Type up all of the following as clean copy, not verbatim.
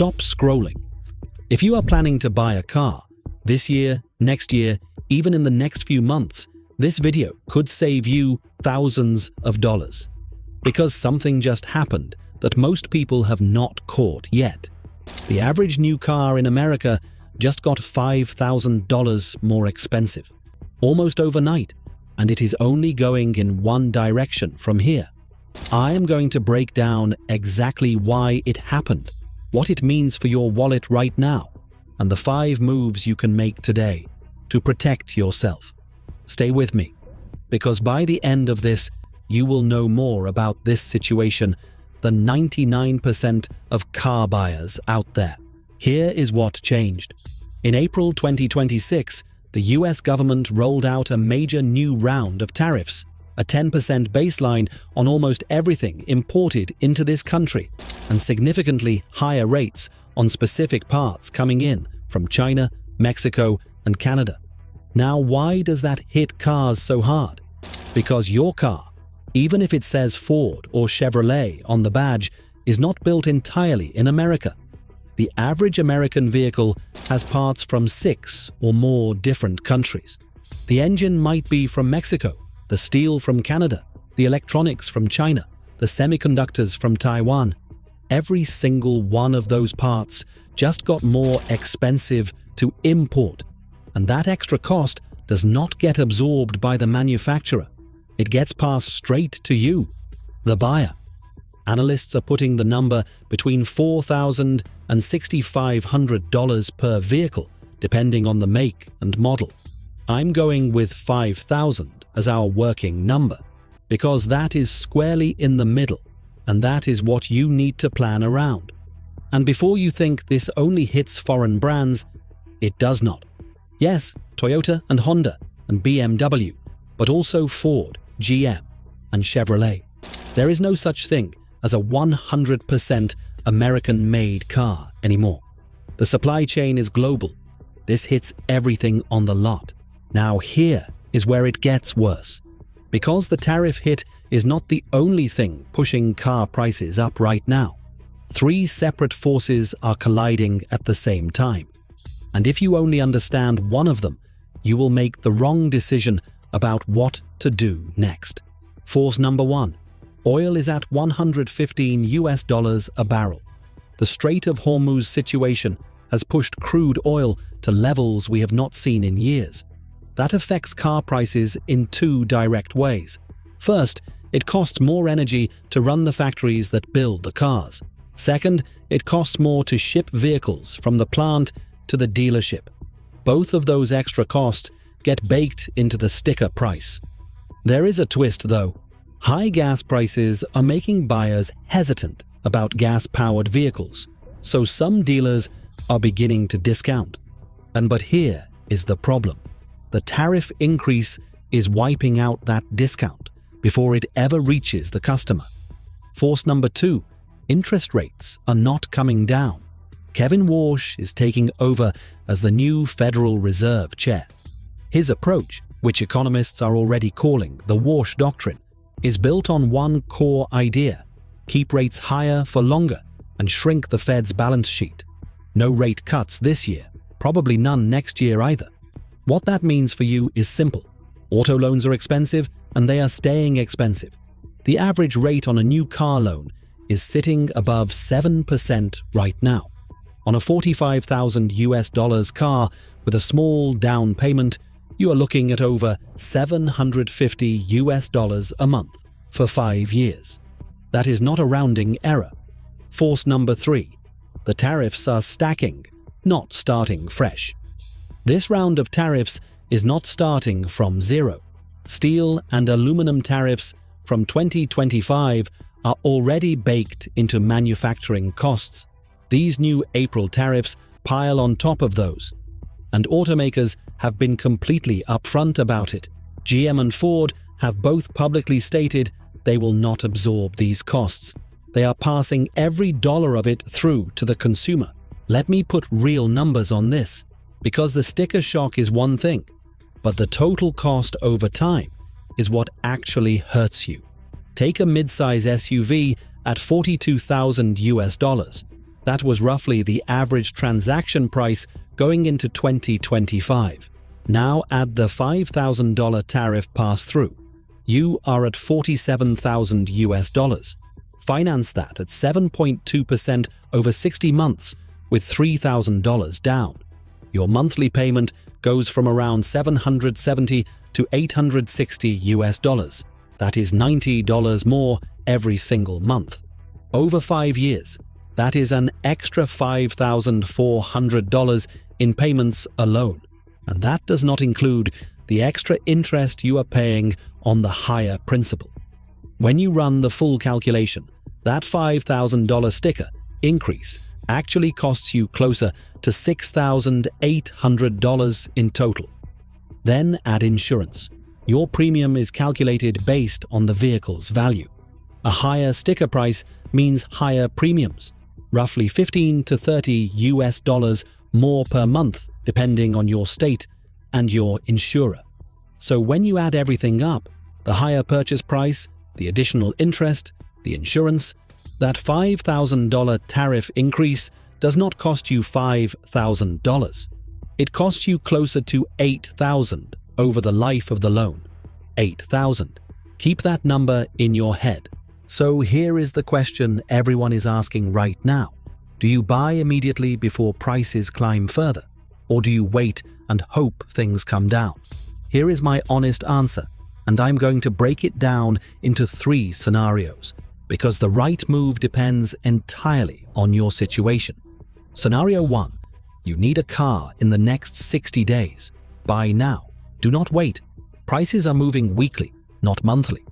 stop scrolling. If you are planning to buy a car this year, next year, even in the next few months, this video could save you thousands of dollars. Because something just happened that most people have not caught yet. The average new car in America just got $5,000 more expensive, almost overnight, and it is only going in one direction from here. I am going to break down exactly why it happened, what it means for your wallet right now, and the 5 moves you can make today to protect yourself. Stay with me, because by the end of this, you will know more about this situation than 99% of car buyers out there. Here is what changed. In April 2026, the US government rolled out a major new round of tariffs, a 10% baseline on almost everything imported into this country, and significantly higher rates on specific parts coming in from China, Mexico, and Canada. Now, why does that hit cars so hard? Because your car, even if it says Ford or Chevrolet on the badge, is not built entirely in America. The average American vehicle has parts from 6 or more different countries. The engine might be from Mexico, the steel from Canada, the electronics from China, the semiconductors from Taiwan. Every single one of those parts just got more expensive to import, and that extra cost does not get absorbed by the manufacturer. It gets passed straight to you, the buyer. Analysts are putting the number between $4,000 and $6,500 per vehicle, depending on the make and model. I'm going with $5,000 as our working number, because that is squarely in the middle, and that is what you need to plan around. And before you think this only hits foreign brands, it does not. Yes, Toyota and Honda and BMW, but also Ford, GM, and Chevrolet. There is no such thing as a 100% American-made car anymore. The supply chain is global. This hits everything on the lot. Now here is where it gets worse. Because the tariff hit is not the only thing pushing car prices up right now. 3 separate forces are colliding at the same time. And if you only understand one of them, you will make the wrong decision about what to do next. Force number 1. Oil is at $115 a barrel. The Strait of Hormuz situation has pushed crude oil to levels we have not seen in years. That affects car prices in 2 direct ways. First, it costs more energy to run the factories that build the cars. Second, it costs more to ship vehicles from the plant to the dealership. Both of those extra costs get baked into the sticker price. There is a twist though. High gas prices are making buyers hesitant about gas-powered vehicles, so some dealers are beginning to discount. But here is the problem. The tariff increase is wiping out that discount before it ever reaches the customer. Force number 2. Interest rates are not coming down. Kevin Warsh is taking over as the new Federal Reserve Chair. His approach, which economists are already calling the Warsh Doctrine, is built on one core idea: keep rates higher for longer and shrink the Fed's balance sheet. No rate cuts this year, probably none next year either. What that means for you is simple. Auto loans are expensive and they are staying expensive. The average rate on a new car loan is sitting above 7% right now. On a $45,000 car with a small down payment, you are looking at over $750 a month for 5 years. That is not a rounding error. Force number 3. The tariffs are stacking, not starting fresh. This round of tariffs is not starting from zero. Steel and aluminum tariffs from 2025 are already baked into manufacturing costs. These new April tariffs pile on top of those, and automakers have been completely upfront about it. GM and Ford have both publicly stated they will not absorb these costs. They are passing every dollar of it through to the consumer. Let me put real numbers on this, because the sticker shock is one thing, but the total cost over time is what actually hurts you. Take a mid-size SUV at $42,000 US. That was roughly the average transaction price going into 2025. Now add the $5,000 tariff pass-through. You are at $47,000. Finance that at 7.2% over 60 months with $3,000 down. Your monthly payment goes from around $770 to $860. That is $90 more every single month. Over 5 years, that is an extra $5,400 in payments alone. And that does not include the extra interest you are paying on the higher principal. When you run the full calculation, that $5,000 sticker increase actually costs you closer to $6,800 in total. Then add insurance. Your premium is calculated based on the vehicle's value. A higher sticker price means higher premiums, roughly $15 to $30 more per month depending on your state and your insurer. So when you add everything up, the higher purchase price, the additional interest, the insurance, that $5,000 tariff increase does not cost you $5,000. It costs you closer to $8,000 over the life of the loan. $8,000. Keep that number in your head. So here is the question everyone is asking right now. Do you buy immediately before prices climb further? Or do you wait and hope things come down? Here is my honest answer, and I'm going to break it down into 3 scenarios, because the right move depends entirely on your situation. Scenario 1. You need a car in the next 60 days. Buy now. Do not wait. Prices are moving weekly, not monthly.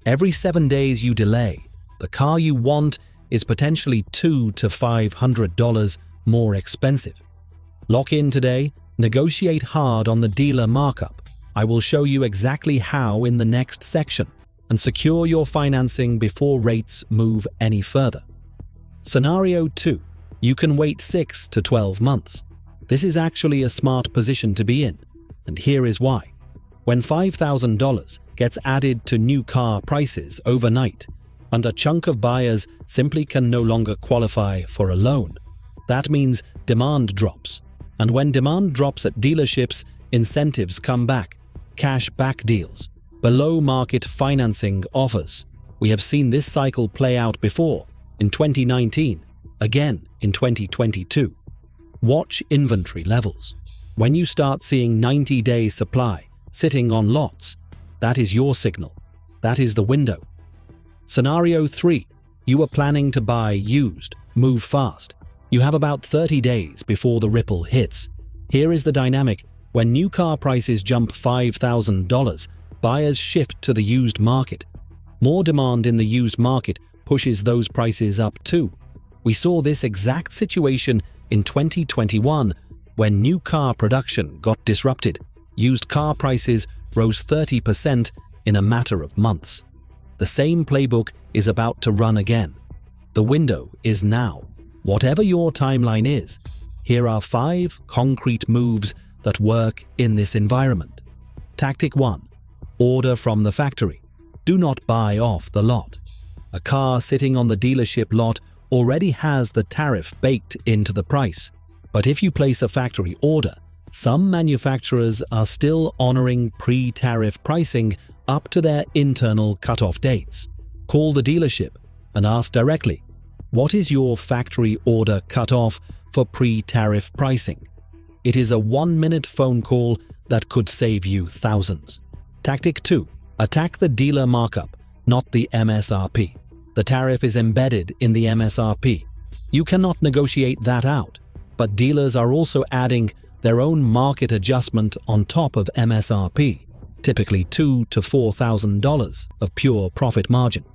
Every 7 days you delay, the car you want is potentially $200 to $500 more expensive. Lock in today, negotiate hard on the dealer markup. I will show you exactly how in the next section, and secure your financing before rates move any further. Scenario 2. You can wait 6 to 12 months. This is actually a smart position to be in, and here is why. When $5,000 gets added to new car prices overnight, and a chunk of buyers simply can no longer qualify for a loan, that means demand drops. And when demand drops at dealerships, incentives come back, cash back deals, below market financing offers. We have seen this cycle play out before, in 2019, again in 2022. Watch inventory levels. When you start seeing 90-day supply sitting on lots, that is your signal. That is the window. Scenario 3. You are planning to buy used. Move fast. You have about 30 days before the ripple hits. Here is the dynamic. When new car prices jump $5,000, buyers shift to the used market. More demand in the used market pushes those prices up too. We saw this exact situation in 2021 when new car production got disrupted. Used car prices rose 30% in a matter of months. The same playbook is about to run again. The window is now. Whatever your timeline is, here are 5 concrete moves that work in this environment. Tactic 1. Order from the factory. Do not buy off the lot. A car sitting on the dealership lot already has the tariff baked into the price. But if you place a factory order, some manufacturers are still honoring pre-tariff pricing up to their internal cutoff dates. Call the dealership and ask directly, what is your factory order cutoff for pre-tariff pricing? It is a 1-minute phone call that could save you thousands. Tactic 2. Attack the dealer markup, not the MSRP. The tariff is embedded in the MSRP. You cannot negotiate that out, but dealers are also adding their own market adjustment on top of MSRP, typically $2,000 to $4,000 of pure profit margin.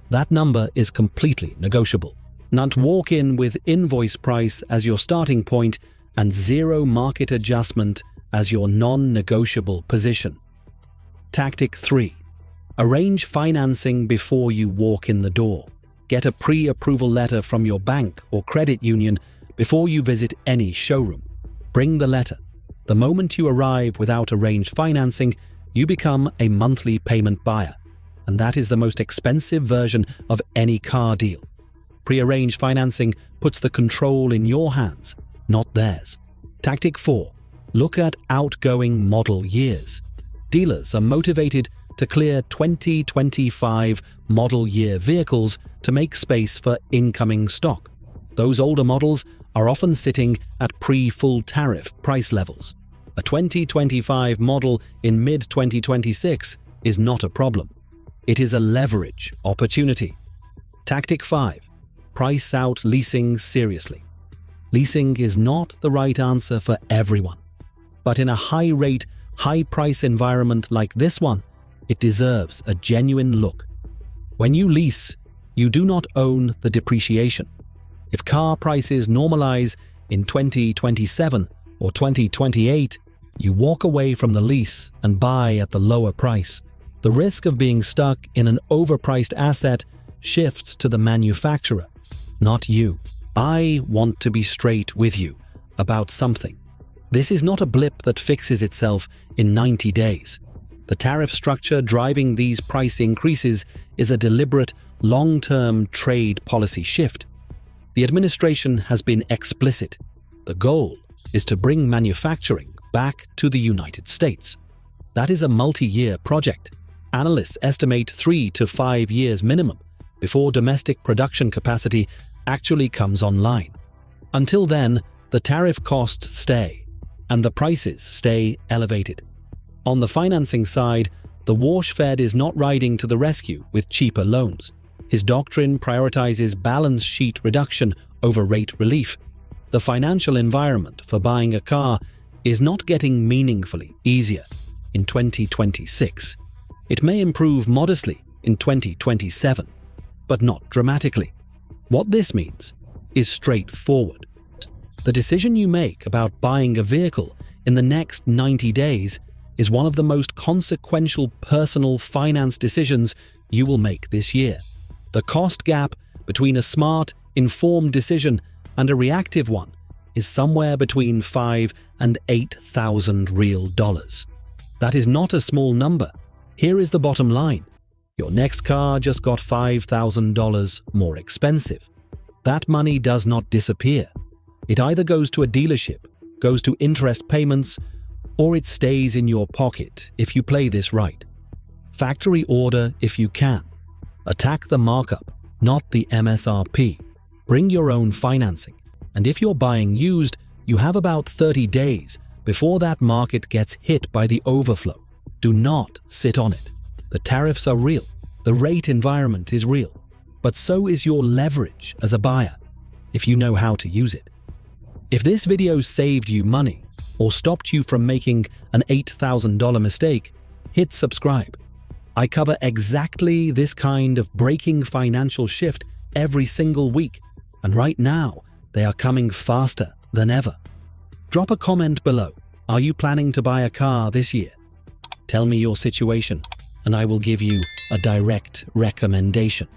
That number is completely negotiable. Not walk in with invoice price as your starting point and zero market adjustment as your non-negotiable position. Tactic 3. Arrange financing before you walk in the door. Get a pre-approval letter from your bank or credit union before you visit any showroom. Bring the letter. The moment you arrive without arranged financing, you become a monthly payment buyer, and that is the most expensive version of any car deal. Prearranged financing puts the control in your hands, not theirs. Tactic 4. Look at outgoing model years. Dealers are motivated to clear 2025 model year vehicles to make space for incoming stock. Those older models are often sitting at pre-full tariff price levels. A 2025 model in mid-2026 is not a problem. It is a leverage opportunity. Tactic 5. Price out leasing seriously. Leasing is not the right answer for everyone. But in a high-rate, high-price environment like this one, it deserves a genuine look. When you lease, you do not own the depreciation. If car prices normalize in 2027 or 2028, you walk away from the lease and buy at the lower price. The risk of being stuck in an overpriced asset shifts to the manufacturer, not you. I want to be straight with you about something. This is not a blip that fixes itself in 90 days. The tariff structure driving these price increases is a deliberate, long-term trade policy shift. The administration has been explicit. The goal is to bring manufacturing back to the United States. That is a multi-year project. Analysts estimate 3 to 5 years minimum before domestic production capacity actually comes online. Until then, the tariff costs stay, and the prices stay elevated. On the financing side, the Warsh Fed is not riding to the rescue with cheaper loans. His doctrine prioritizes balance sheet reduction over rate relief. The financial environment for buying a car is not getting meaningfully easier in 2026. It may improve modestly in 2027, but not dramatically. What this means is straightforward. The decision you make about buying a vehicle in the next 90 days is one of the most consequential personal finance decisions you will make this year. The cost gap between a smart, informed decision and a reactive one is somewhere between $5,000 and $8,000 real dollars. That is not a small number. Here is the bottom line. Your next car just got $5,000 more expensive. That money does not disappear. It either goes to a dealership, goes to interest payments, or it stays in your pocket if you play this right. Factory order if you can. Attack the markup, not the MSRP. Bring your own financing. And if you're buying used, you have about 30 days before that market gets hit by the overflow. Do not sit on it. The tariffs are real. The rate environment is real. But so is your leverage as a buyer, if you know how to use it. If this video saved you money or stopped you from making an $8,000 mistake, hit subscribe. I cover exactly this kind of breaking financial shift every single week, and right now, they are coming faster than ever. Drop a comment below. Are you planning to buy a car this year? Tell me your situation, and I will give you a direct recommendation.